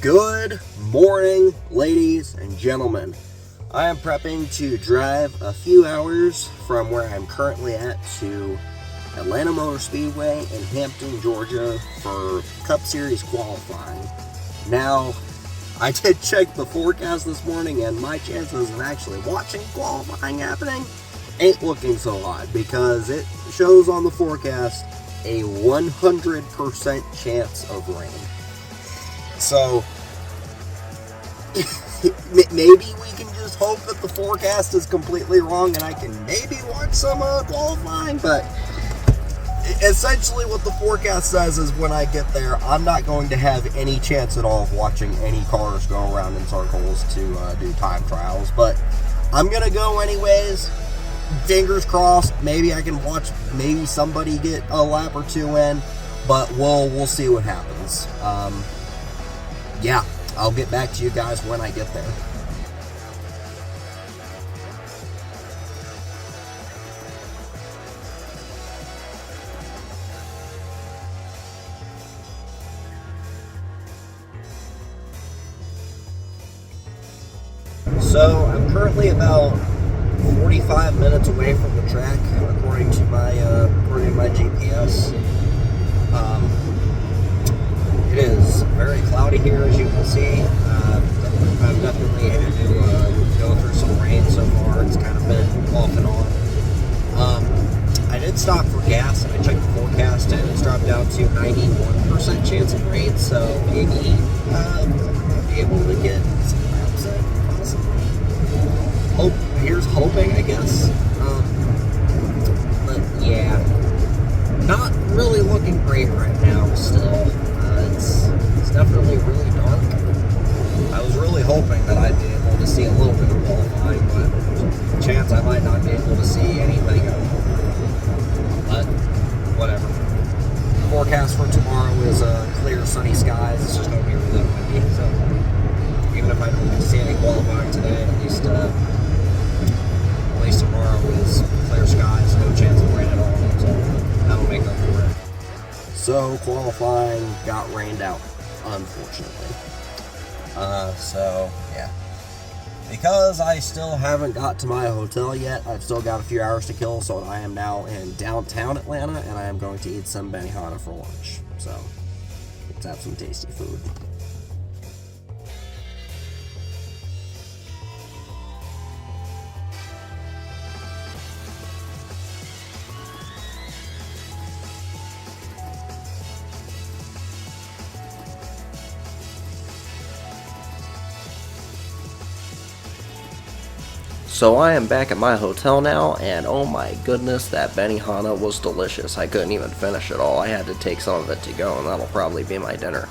Good morning, ladies and gentlemen. I am prepping to drive a few hours from where I'm currently at to Atlanta Motor Speedway in Hampton, Georgia for Cup Series qualifying. Now, I did check the forecast this morning, and my chances of actually watching qualifying happening ain't looking so hot because it shows on the forecast a 100% chance of rain. So, maybe we can just hope that the forecast is completely wrong and I can maybe watch some qualifying, but essentially what the forecast says is when I get there, I'm not going to have any chance at all of watching any cars go around in circles to do time trials, but I'm going to go anyways. Fingers crossed, maybe I can watch maybe somebody get a lap or two in, but we'll see what happens. Yeah, I'll get back to you guys when I get there. So I'm currently about 45 minutes away from the track, according to my GPS. It is very cloudy here, as you can see. I've definitely had to go through some rain so far. It's kind of been off and on. I did stop for gas, and I checked the forecast, and it's dropped down to 91% chance of rain, so maybe I'll be able to get some laps in, possibly. Here's hoping, I guess. But yeah, not really looking great right now still. It's definitely really dark. I was really hoping that I'd be able to see a little bit of qualifying, but there's a chance I might not be able to see anything at all. But whatever. The forecast for tomorrow is clear, sunny skies. It's just going to be really windy, so even if I don't get to see any qualifying today, at least tomorrow is clear skies, no chance of rain at all, so that'll make up for it. So qualifying got rained out, unfortunately. So yeah, because I still haven't got to my hotel yet, I've still got a few hours to kill, so I am now in downtown Atlanta, and I am going to eat some Benihana for lunch. So let's have some tasty food. So I am back at my hotel now, and oh my goodness, that Benihana was delicious. I couldn't even finish it all. I had to take some of it to go, and that'll probably be my dinner.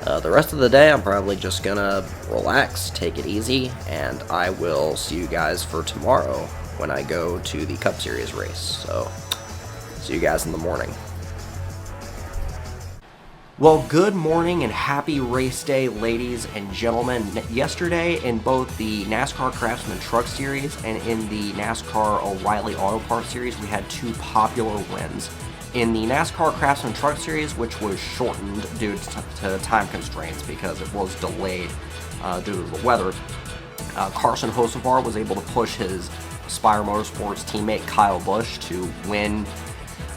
The rest of the day, I'm probably just gonna relax, take it easy, and I will see you guys for tomorrow when I go to the Cup Series race. So, see you guys in the morning. Well, good morning and happy race day, ladies and gentlemen. Yesterday, in both the NASCAR Craftsman Truck Series and in the NASCAR O'Reilly Auto Parts Series, we had two popular wins. In the NASCAR Craftsman Truck Series, which was shortened due to time constraints because it was delayed due to the weather, Carson Hocevar was able to push his Spire Motorsports teammate Kyle Busch to win.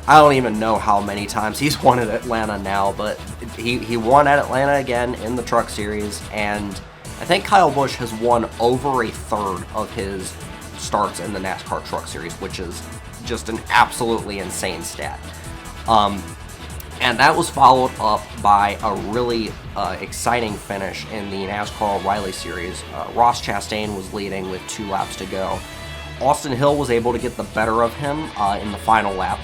I don't even know how many times he's won at Atlanta now, but he won at Atlanta again in the Truck Series, and I think Kyle Busch has won over a third of his starts in the NASCAR Truck Series, which is just an absolutely insane stat. And that was followed up by a really exciting finish in the NASCAR O'Reilly Series. Ross Chastain was leading with 2 laps to go. Austin Hill was able to get the better of him in the final lap,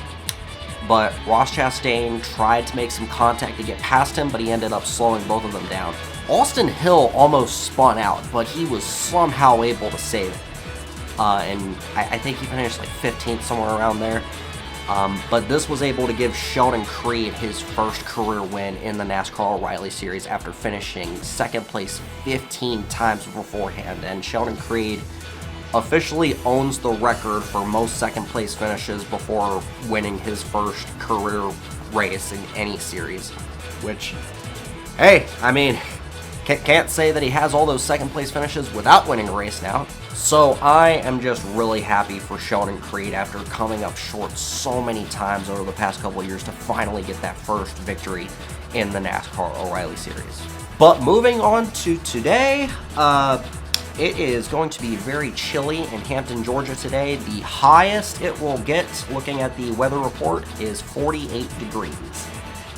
but Ross Chastain tried to make some contact to get past him, but he ended up slowing both of them down. Austin Hill almost spun out, but he was somehow able to save it. And I think he finished like 15th, somewhere around there. But this was able to give Sheldon Creed his first career win in the NASCAR O'Reilly Series after finishing second place 15 times beforehand. And Sheldon Creed officially owns the record for most second place finishes before winning his first career race in any series, which, hey, I mean, Can't say that he has all those second place finishes without winning a race now. So I am just really happy for Sheldon Creed after coming up short so many times over the past couple of years to finally get that first victory in the NASCAR O'Reilly Series. But moving on to today, it is going to be very chilly in Hampton, Georgia today. The highest it will get, looking at the weather report, is 48 degrees.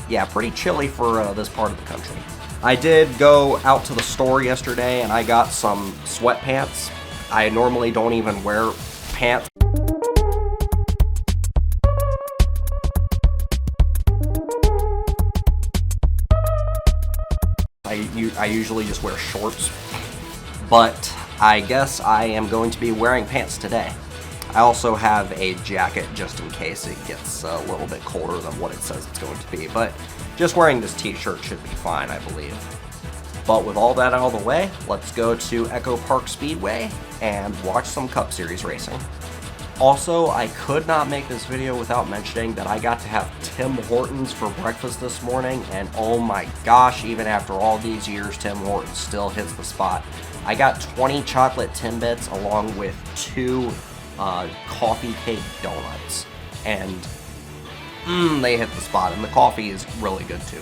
Yeah, pretty chilly for this part of the country. I did go out to the store yesterday and I got some sweatpants. I normally don't even wear pants. I usually just wear shorts, but I guess I am going to be wearing pants today. I also have a jacket just in case it gets a little bit colder than what it says it's going to be, but just wearing this t-shirt should be fine, I believe. But with all that out of the way, let's go to Echopark Speedway and watch some Cup Series racing. Also, I could not make this video without mentioning that I got to have Tim Hortons for breakfast this morning, and oh my gosh, even after all these years, Tim Hortons still hits the spot. I got 20 chocolate Timbits along with 2 coffee cake donuts, and they hit the spot, and the coffee is really good too.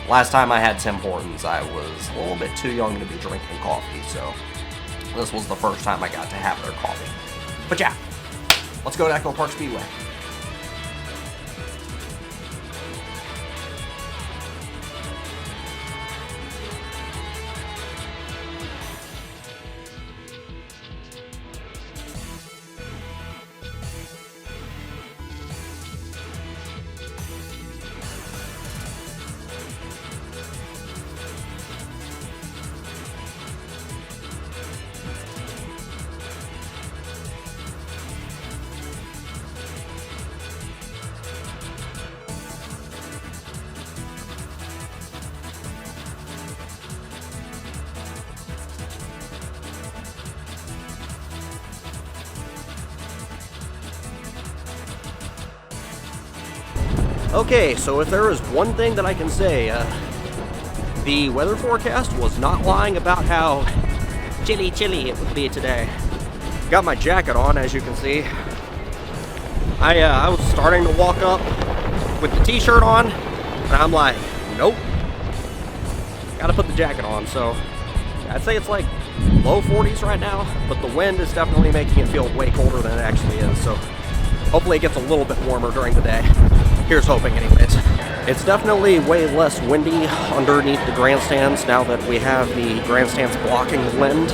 Last time I had Tim Hortons, I was a little bit too young to be drinking coffee, so this was the first time I got to have their coffee. But yeah, let's go to Echopark Speedway. Okay, so if there is one thing that I can say, the weather forecast was not lying about how chilly it would be today. Got my jacket on, as you can see. I was starting to walk up with the t-shirt on, and I'm like, nope, gotta put the jacket on. So I'd say it's like low 40s right now, but the wind is definitely making it feel way colder than it actually is. So hopefully it gets a little bit warmer during the day. Here's hoping anyways. It's definitely way less windy underneath the grandstands now that we have the grandstands blocking the wind.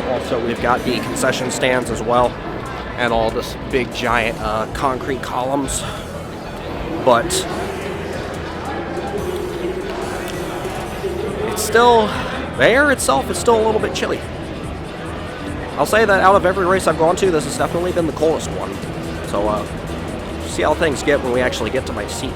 Also, we've got the concession stands as well, and all this big giant concrete columns. But it's still, the air itself is still a little bit chilly. I'll say that out of every race I've gone to, this has definitely been the coldest one. So see how things get when we actually get to my seat.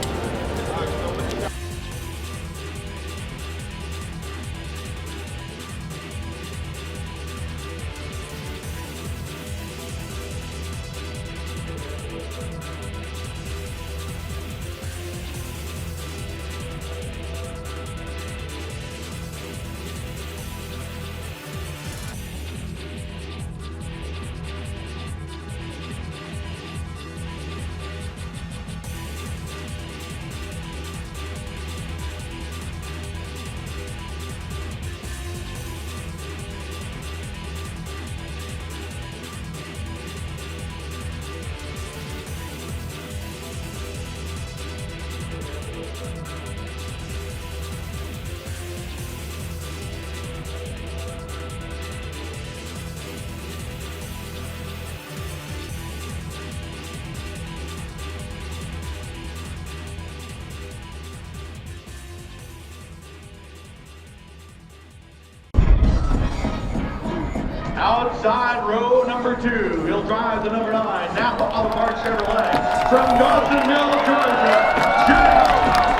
Outside row number 2, he'll drive the number 9, Napa Autotrader Chevrolet from Dawsonville, Georgia, Joe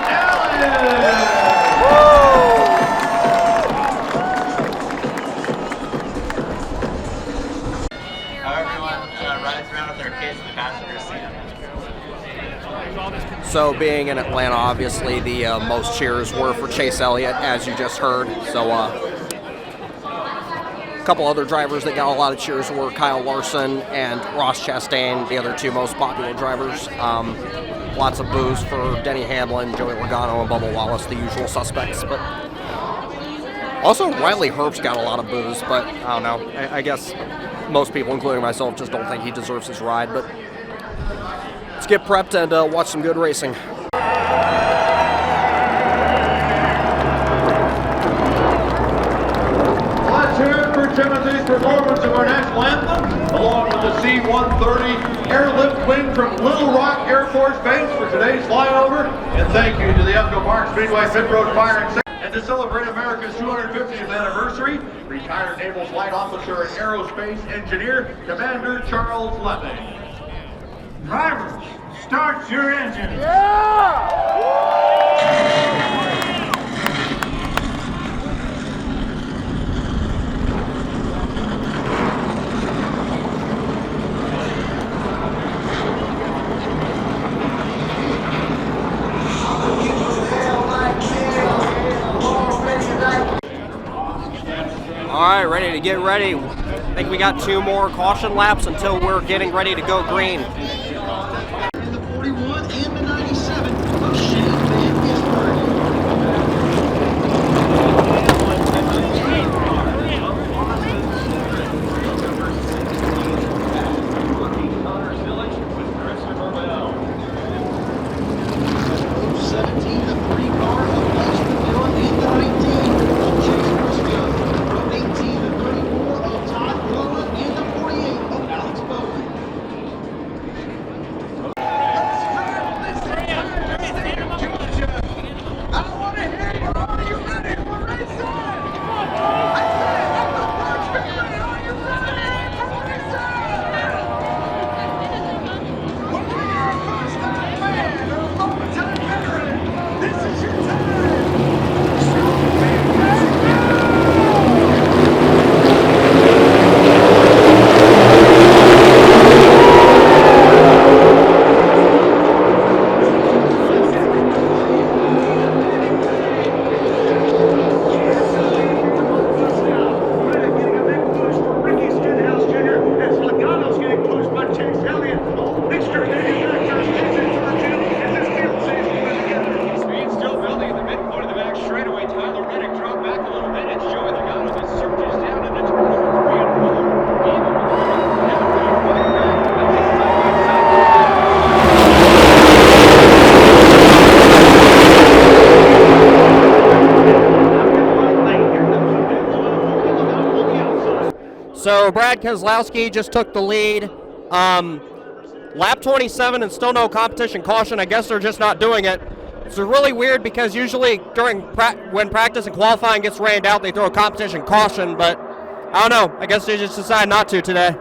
Allen. How everyone rides around with their kids in the passenger seat. So being in Atlanta, obviously the most cheers were for Chase Elliott, as you just heard. So a couple other drivers that got a lot of cheers were Kyle Larson and Ross Chastain, the other two most popular drivers. Lots of boos for Denny Hamlin, Joey Logano, and Bubba Wallace, the usual suspects. But also Riley Herbst got a lot of boos, but I don't know. I guess most people, including myself, just don't think he deserves his ride. But let's get prepped and watch some good racing. Let's hear it for Timothy's performance of our national anthem, along with the C-130 airlift wing from Little Rock Air Force Base for today's flyover. And thank you to the Echopark Speedway Pit Road Fire and Safety. And to celebrate America's 250th anniversary, retired Naval Flight Officer and Aerospace Engineer, Commander Charles Levy. Drivers, start your engines. All right, ready to get ready. I think we got 2 more caution laps until we're getting ready to go green. In the 41 and the 97 of Shane Van Gisbergen. So Brad Keselowski just took the lead. Lap 27 and still no competition caution. I guess they're just not doing it. It's really weird because usually when practice and qualifying gets rained out, they throw a competition caution, but I don't know. I guess they just decided not to today.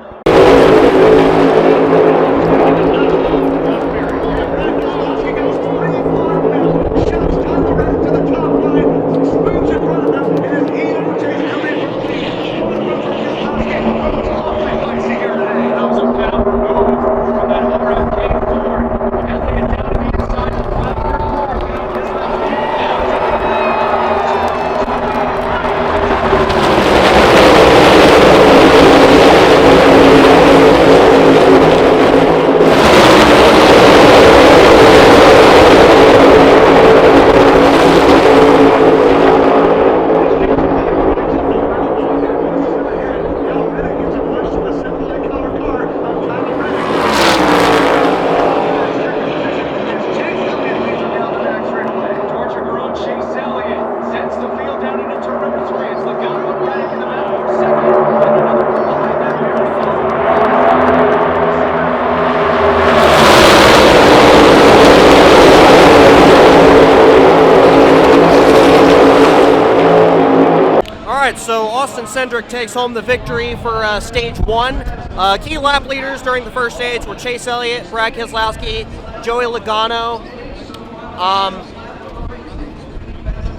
So Austin Cindric takes home the victory for stage 1. Key lap leaders during the first stage were Chase Elliott, Brad Keselowski, Joey Logano.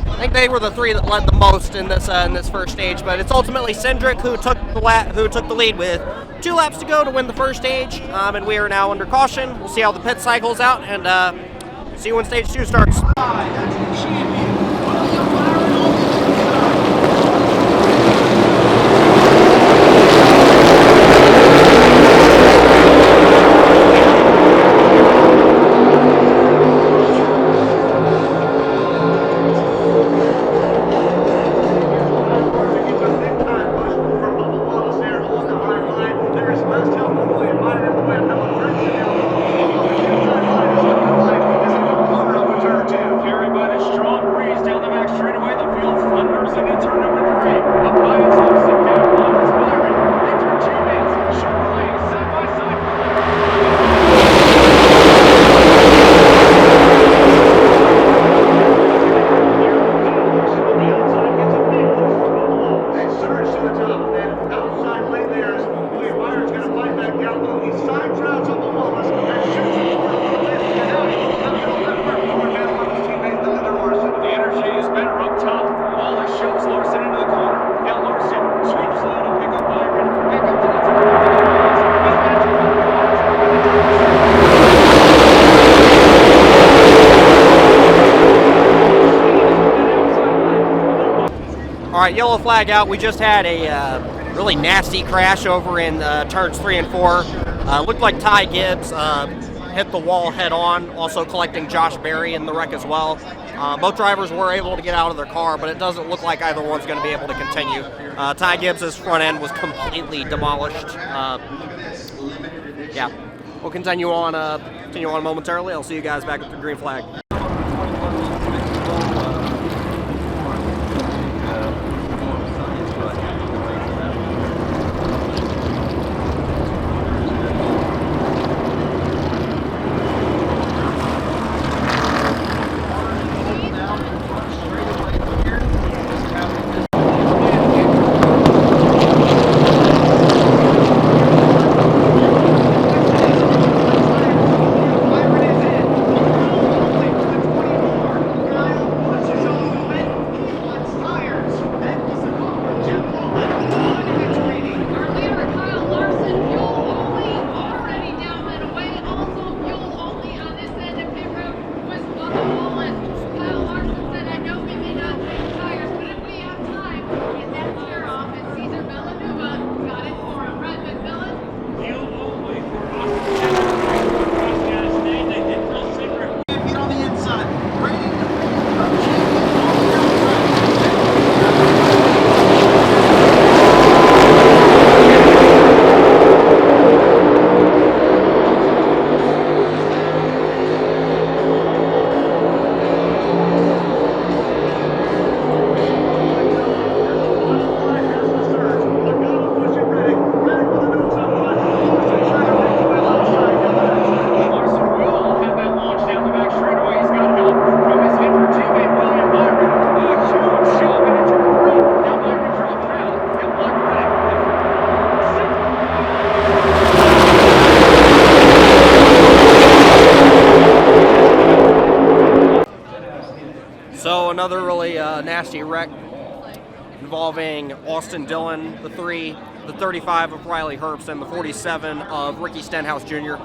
I think they were the 3 that led the most in this first stage, but it's ultimately Cindric who took the lead with 2 laps to go to win the first stage, and we are now under caution. We'll see how the pit cycles out and See you when stage 2 starts. That's the champion, William Byron on the inside. All right, yellow flag out. We just had a really nasty crash over in turns 3 and 4. Looked like Ty Gibbs hit the wall head on, also collecting Josh Berry in the wreck as well. Both drivers were able to get out of their car, but it doesn't look like either one's going to be able to continue. Ty Gibbs' front end was completely demolished. Yeah, we'll continue on momentarily. I'll see you guys back at the green flag. Another really nasty wreck involving Austin Dillon, the 3, the 35 of Riley Herbst, and the 47 of Ricky Stenhouse Jr.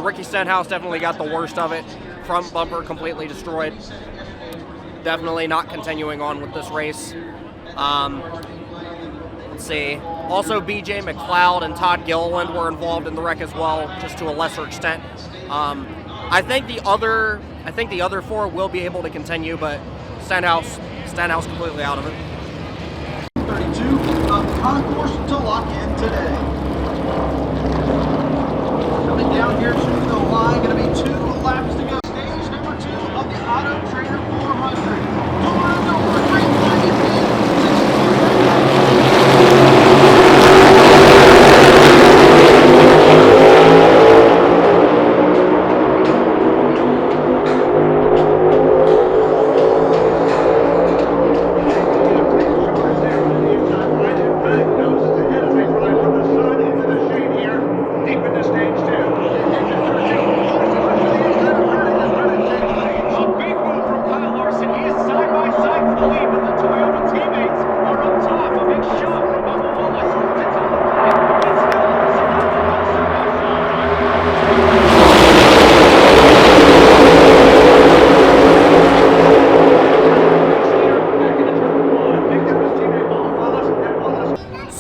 Ricky Stenhouse definitely got the worst of it. Front bumper completely destroyed. Definitely not continuing on with this race. Let's see. Also, BJ McLeod and Todd Gilliland were involved in the wreck as well, just to a lesser extent. I think the other 4 will be able to continue, but Stenhouse completely out of it. 32 of the concourse to lock in today. Coming down here to the line, going to be 2 laps to go. Stage number 2 of the Autotrader 400. Door, green flag is in.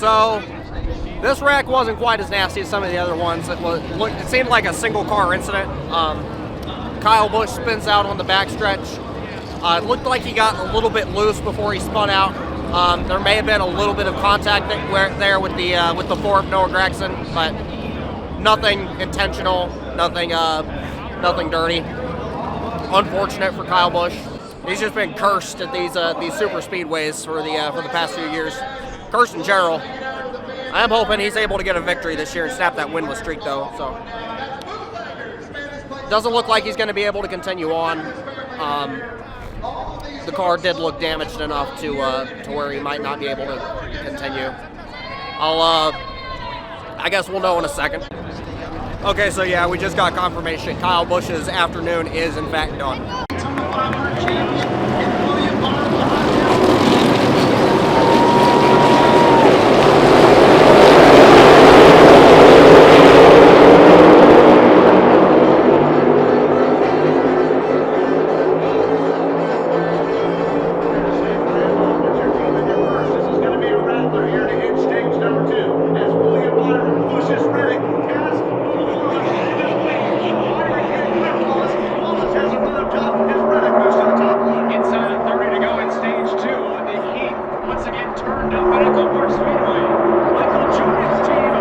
So this wreck wasn't quite as nasty as some of the other ones. It seemed like a single car incident. Kyle Busch spins out on the backstretch. It looked like he got a little bit loose before he spun out. There may have been a little bit of contact there with the floor of Noah Gragson, but nothing intentional, nothing dirty. Unfortunate for Kyle Busch. He's just been cursed at these super speedways for the past few years. Cursed in general. I am hoping he's able to get a victory this year and snap that winless streak, though. So doesn't look like he's going to be able to continue on. The car did look damaged enough to where he might not be able to continue. I guess we'll know in a second. Okay, so yeah, we just got confirmation. Kyle Busch's afternoon is in fact done. Echopark Speedway. Michael Jordan's team.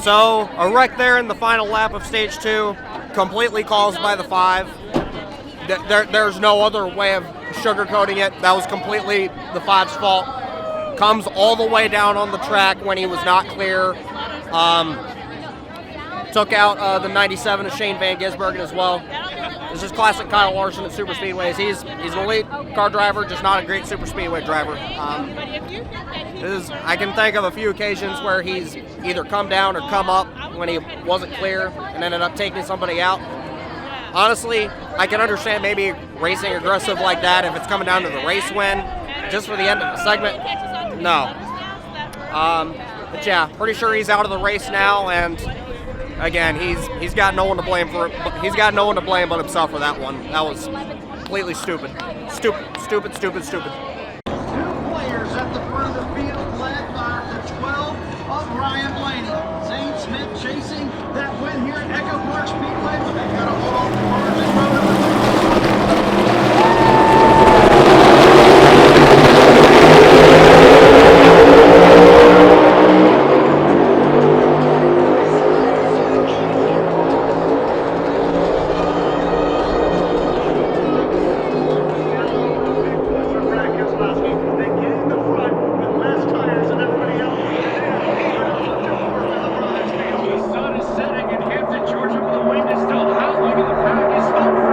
So, a wreck there in the final lap of stage 2, completely caused by the 5. There's no other way of sugarcoating it. That was completely the 5's fault. Comes all the way down on the track when he was not clear. Took out the 97 of Shane Van Gisbergen as well. This is classic Kyle Larson at super speedways. He's an elite car driver, just not a great super speedway driver. I can think of a few occasions where he's either come down or come up when he wasn't clear and ended up taking somebody out. Honestly, I can understand maybe racing aggressive like that if it's coming down to the race win, just for the end of the segment. No. But yeah, pretty sure he's out of the race now, and again, he's got no one to blame for it. He's got no one to blame but himself for that one. That was completely stupid. Stupid. Two players at the front of the field, led by the 12 of Ryan Blaney. Zane Smith chasing that win here at Echopark Speedway, but they got a hold on the margin road. Georgia, but the wind is still howling and the pack is still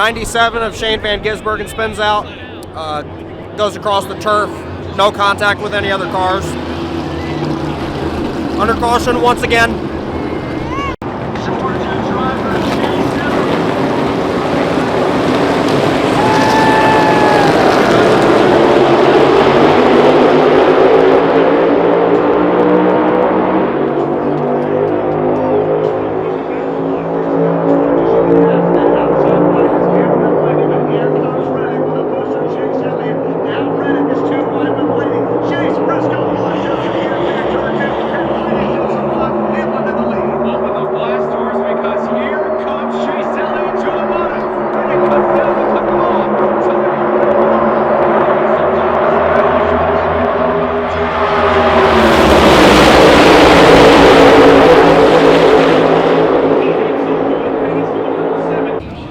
97 of Shane Van Gisbergen spins out, goes across the turf, no contact with any other cars. Under caution once again.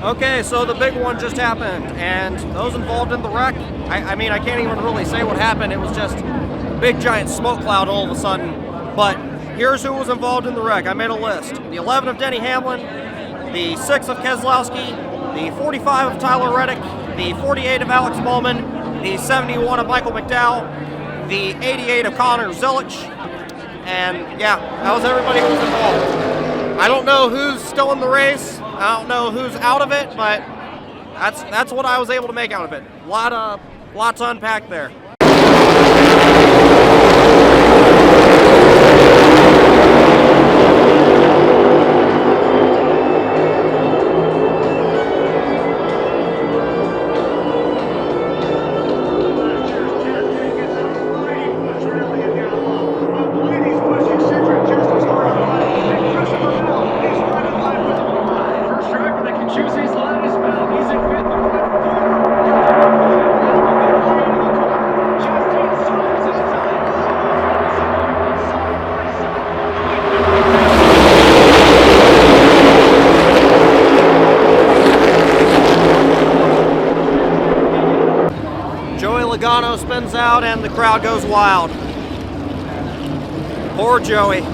Okay, so the big one just happened, and those involved in the wreck, I mean, I can't even really say what happened. It was just a big giant smoke cloud all of a sudden. But here's who was involved in the wreck. I made a list. The 11 of Denny Hamlin, the 6 of Keselowski, the 45 of Tyler Reddick, the 48 of Alex Bowman, the 71 of Michael McDowell, the 88 of Connor Zilich, and yeah, that was everybody who was involved. I don't know who's still in the race. I don't know who's out of it, but that's what I was able to make out of it. Lots to unpack there. Logano spins out and the crowd goes wild. Poor Joey.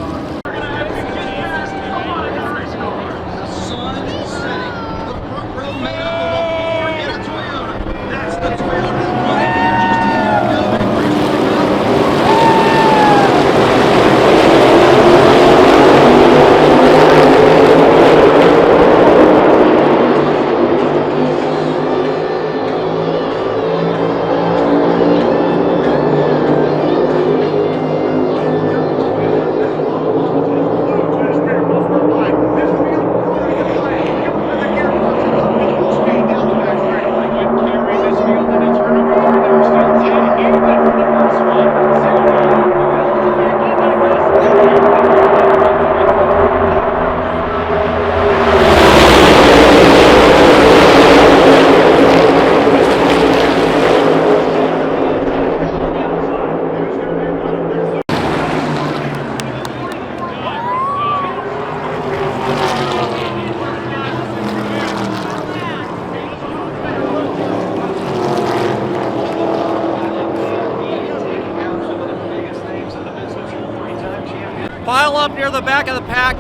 Pile up near the back of the pack.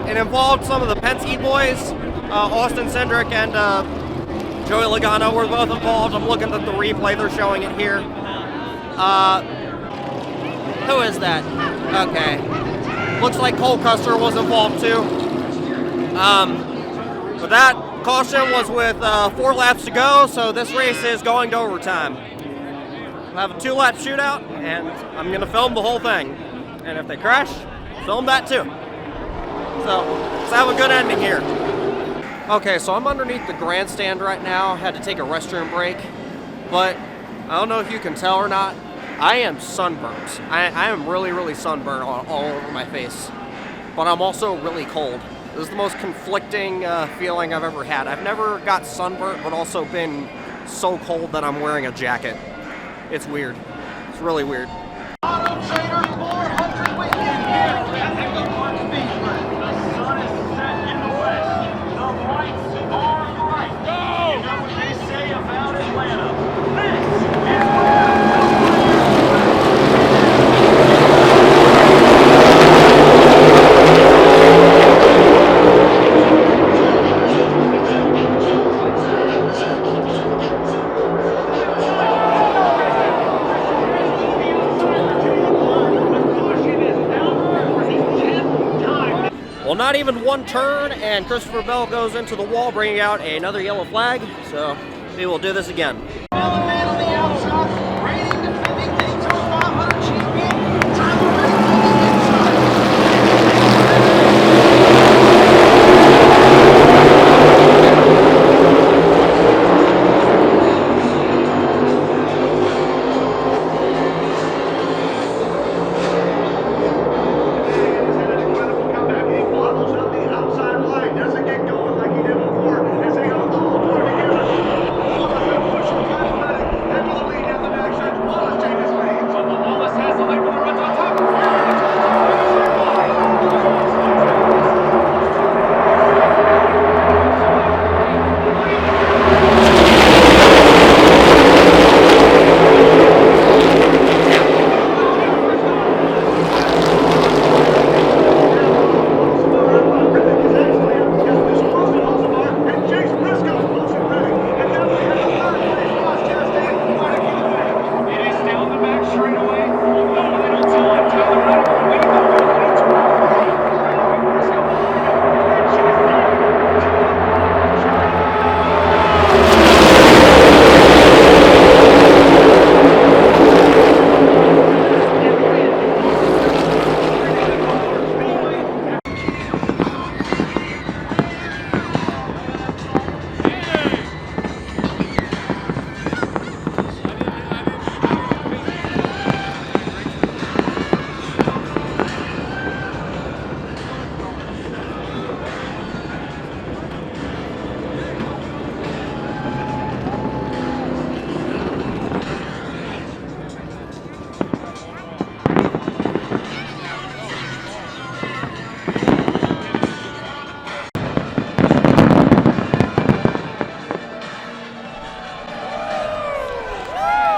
It involved some of the Penske boys. Austin Cindric and Joey Logano were both involved. I'm looking at the replay. They're showing it here. Who is that? Okay. Looks like Cole Custer was involved too. But that caution was with 4 laps to go, so this race is going to overtime. We'll have a 2-lap shootout, and I'm going to film the whole thing. And if they crash, film that too. So let's have a good ending here. Okay, so I'm underneath the grandstand right now. Had to take a restroom break, but I don't know if you can tell or not. I am sunburnt. I am really sunburnt all over my face, but I'm also really cold. This is the most conflicting feeling I've ever had. I've never got sunburnt, but also been so cold that I'm wearing a jacket. It's weird. It's really weird. Autotrader 400 weekend here at Echopark Speedway. The sun is set in the west. The lights are bright. Go! You know what they say about Atlanta. This is where Well, not even one turn, and Christopher Bell goes into the wall, bringing out another yellow flag. So we will do this again. The man on the outside, reigning defending Daytona 500 champion, Tyler Reddick on the inside.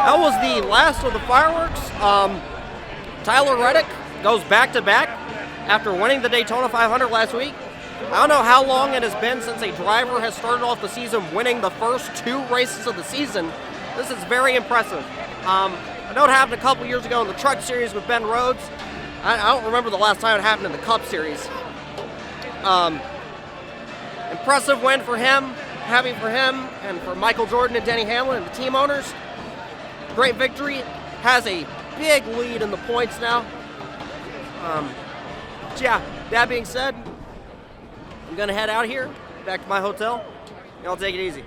That was the last of the fireworks. Tyler Reddick goes back-to-back after winning the Daytona 500 last week. I don't know how long it has been since a driver has started off the season winning the first 2 races of the season. This is very impressive. I know it happened a couple years ago in the Truck Series with Ben Rhodes. I don't remember the last time it happened in the Cup Series. Impressive win for him. Happy for him and for Michael Jordan and Denny Hamlin and the team owners. Great victory. Has a big lead in the points now. Yeah, that being said, I'm going to head out here, back to my hotel. Y'all take it easy.